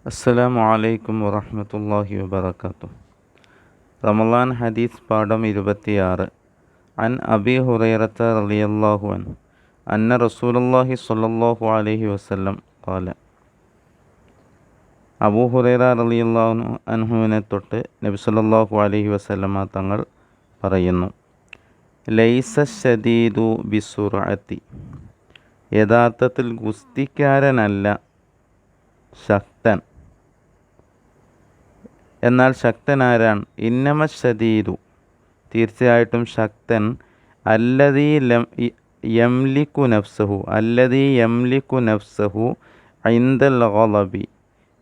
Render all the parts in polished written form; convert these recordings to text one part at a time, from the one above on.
അസ്സലാമു അലൈക്കും വറഹ്മത്തുള്ളാഹി വബറകാതുഹു. റമളാൻ ഹദീസ് പാഠം 26. അൻ അബി ഹുറൈറത്ത റളിയല്ലാഹു അൻഹു അന്ന റസൂലുള്ളാഹി സ്വല്ലല്ലാഹു അലൈഹി വസല്ലം ഖാല. അബൂ ഹുറൈറ റളിയല്ലാഹു അൻഹുവിനെ തൊട്ട് നബി സല്ലല്ലാഹു അലൈഹി വസല്ലമ തങ്ങൾ പറയുന്നു, ലൈസ ശദീദു ബിസുറഅത്തി, യഥാർത്ഥത്തിൽ ഗുസ്തിക്കാരനല്ല ശക്തൻ, എന്നാൽ ശക്തനാരാണ്? ഇന്നമ ശദീദു, തീർച്ചയായിട്ടും ശക്തൻ, അല്ലദീ യംലിക്കു നഫ്സഹു ഇൻദൽ ഗളബി,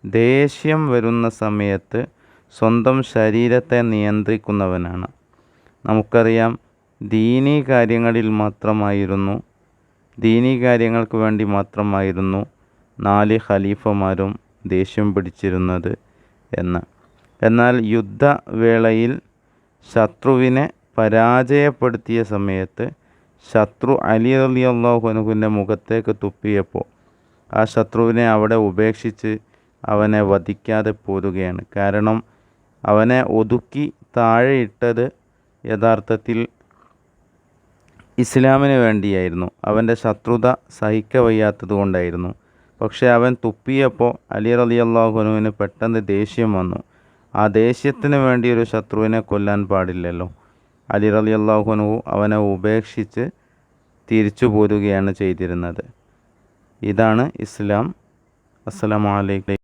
ദേഷ്യം വരുന്ന സമയത്ത് സ്വന്തം ശരീരത്തെ നിയന്ത്രിക്കുന്നവനാണ്. നമുക്കറിയാം, ദീനീ കാര്യങ്ങൾക്ക് വേണ്ടി മാത്രമായിരുന്നു 4 ഖലീഫമാരും ദേഷ്യം പിടിച്ചിരുന്നത് എന്ന്. എന്നാൽ യുദ്ധവേളയിൽ ശത്രുവിനെ പരാജയപ്പെടുത്തിയ സമയത്ത് ശത്രു അലി റളിയല്ലാഹു അൻഹുവിൻ്റെ മുഖത്തേക്ക് തുപ്പിയപ്പോൾ ആ ശത്രുവിനെ അവിടെ ഉപേക്ഷിച്ച് അവനെ വധിക്കാതെ പോരുകയാണ്. കാരണം അവനെ ഒതുക്കി താഴെയിട്ടത് യഥാർത്ഥത്തിൽ ഇസ്ലാമിന് വേണ്ടിയായിരുന്നു. അവൻ്റെ ശത്രുത സഹിക്കവയ്യാത്തത് കൊണ്ടായിരുന്നു. പക്ഷേ അവൻ തുപ്പിയപ്പോൾ അലി റളിയല്ലാഹു അൻഹുവിന് പെട്ടെന്ന് ദേഷ്യം വന്നു. ആ ദേഷ്യത്തിന് വേണ്ടി ഒരു ശത്രുവിനെ കൊല്ലാൻ പാടില്ലല്ലോ. അലി റളിയല്ലാഹു അൻഹു അവനെ ഉപേക്ഷിച്ച് തിരിച്ചു പോരുകയാണ് ചെയ്തിരുന്നത്. ഇതാണ് ഇസ്ലാം. അസ്സലാമു അലൈക്കും.